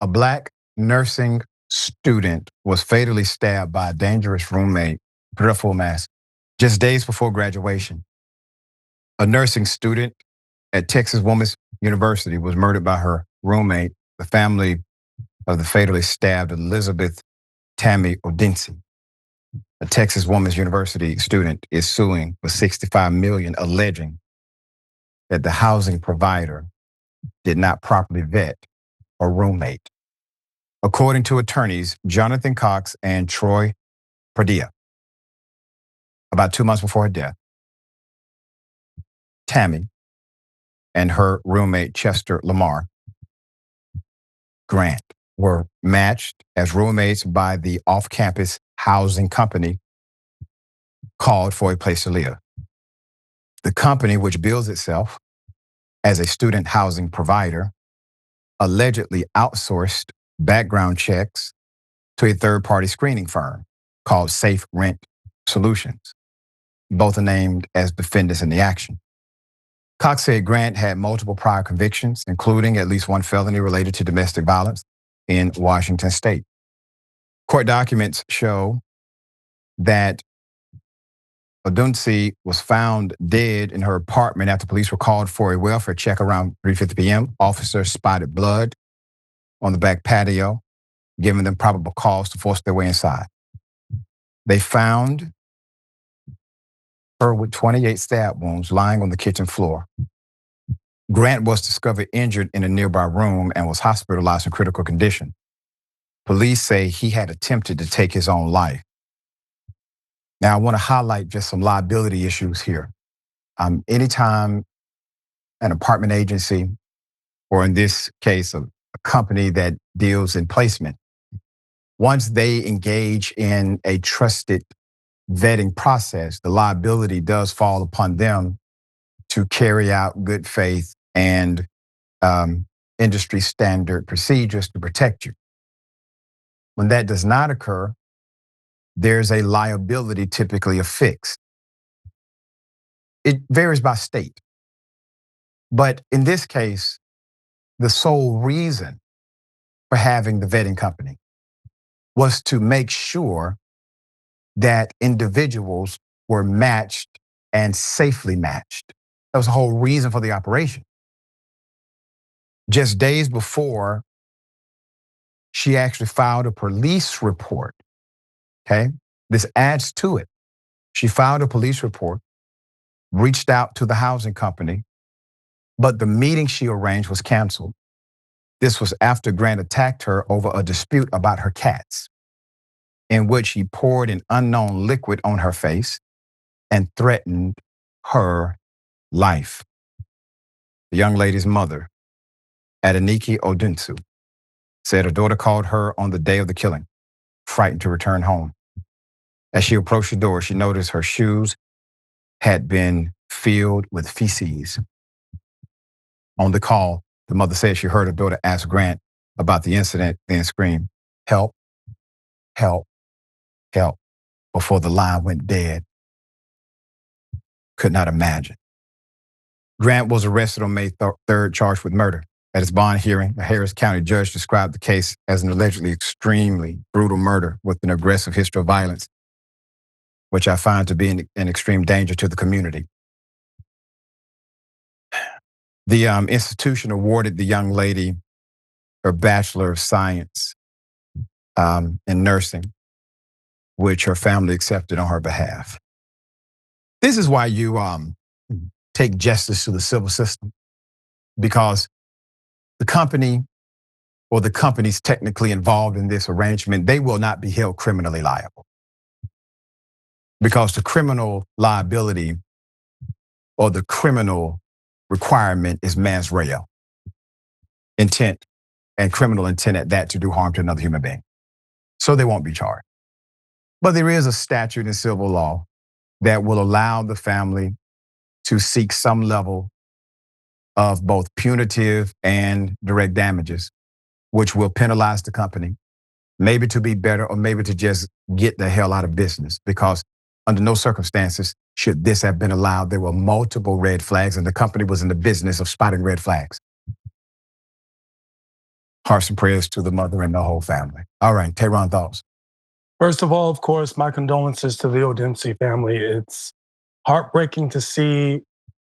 A Black nursing student was fatally stabbed by a dangerous roommate, dreadful mass, just days before graduation. A nursing student at Texas Women's University was murdered by her roommate. The family of the fatally stabbed Elizabeth Tami Odunsi, a Texas Women's University student, is suing for $65 million, alleging that the housing provider did not properly vet a roommate. According to attorneys Jonathan Cox and Troy Padilla, about 2 months before her death, Tami and her roommate Chester Lamar Grant were matched as roommates by the off-campus housing company called For a Place to Live. The company, which bills itself as a student housing provider, allegedly outsourced background checks to a third-party screening firm called Safe Rent Solutions. Both are named as defendants in the action. Cox said Grant had multiple prior convictions, including at least one felony related to domestic violence in Washington state. Court documents show that Odunsi was found dead in her apartment after police were called for a welfare check around 3:50 p.m. Officers spotted blood on the back patio, giving them probable cause to force their way inside. They found her with 28 stab wounds lying on the kitchen floor. Grant was discovered injured in a nearby room and was hospitalized in critical condition. Police say he had attempted to take his own life. Now, I want to highlight just some liability issues here. Anytime an apartment agency, or in this case, a company that deals in placement, once they engage in a trusted vetting process, the liability does fall upon them to carry out good faith and industry standard procedures to protect you. When that does not occur, there's a liability typically affixed. It varies by state. But in this case, the sole reason for having the vetting company was to make sure that individuals were matched and safely matched. That was the whole reason for the operation. Just days before, she actually filed a police report. Okay? This adds to it. She filed a police report, reached out to the housing company, but the meeting she arranged was canceled. This was after Grant attacked her over a dispute about her cats, in which he poured an unknown liquid on her face and threatened her life. The young lady's mother, Adeniki Odunsi, said her daughter called her on the day of the killing, frightened to return home. As she approached the door, she noticed her shoes had been filled with feces. On the call, the mother said she heard her daughter ask Grant about the incident, then scream, "Help, help, help," before the line went dead. Could not imagine. Grant was arrested on May 3rd, charged with murder. At his bond hearing, a Harris County judge described the case as an allegedly extremely brutal murder with an aggressive history of violence, which I find to be an extreme danger to the community. The institution awarded the young lady her Bachelor of Science in nursing, which her family accepted on her behalf. This is why you take justice to the civil system, because the company or the companies technically involved in this arrangement, they will not be held criminally liable, because the criminal liability or the criminal requirement is mens rea, intent, and criminal intent at that to do harm to another human being. So they won't be charged. But there is a statute in civil law that will allow the family to seek some level of both punitive and direct damages, which will penalize the company, maybe to be better or maybe to just get the hell out of business, because under no circumstances should this have been allowed. There were multiple red flags and the company was in the business of spotting red flags. Hearts and prayers to the mother and the whole family. All right, Tehran, thoughts? First of all, of course, my condolences to the Odunsi family. It's heartbreaking to see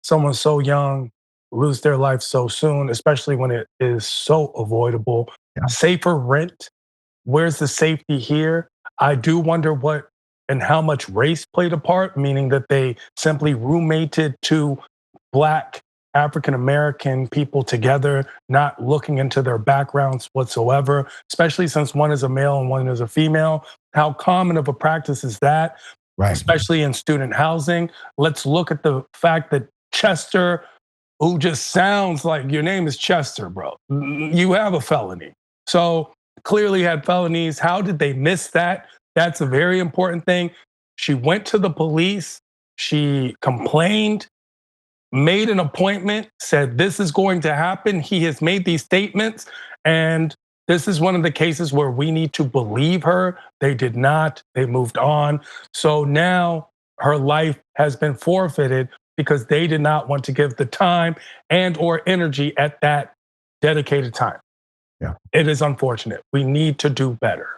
someone so young lose their life so soon, especially when it is so avoidable. Yeah. Safer rent. Where's the safety here? I do wonder what and how much race played a part, meaning that they simply roommated two Black African American people together, not looking into their backgrounds whatsoever, especially since one is a male and one is a female. How common of a practice is that, Right. especially in student housing? Let's look at the fact that Chester, who just sounds like your name is Chester, bro, you have a felony. So clearly had felonies. How did they miss that? That's a very important thing. She went to the police, she complained, made an appointment, said this is going to happen. He has made these statements, and this is one of the cases where we need to believe her. They did not, they moved on. So now her life has been forfeited because they did not want to give the time and or energy at that dedicated time. Yeah. It is unfortunate. We need to do better.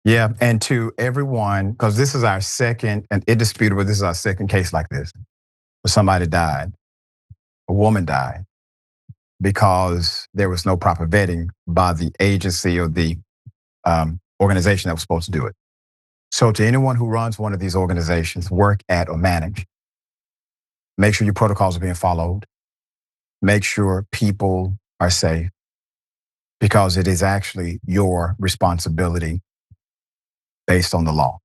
Yeah, and to everyone, because this is our second, and indisputable, this is our second case like this, where somebody died, a woman died, because there was no proper vetting by the agency or the organization that was supposed to do it. So to anyone who runs one of these organizations, work at or manage, make sure your protocols are being followed. Make sure people are safe, because it is actually your responsibility based on the law.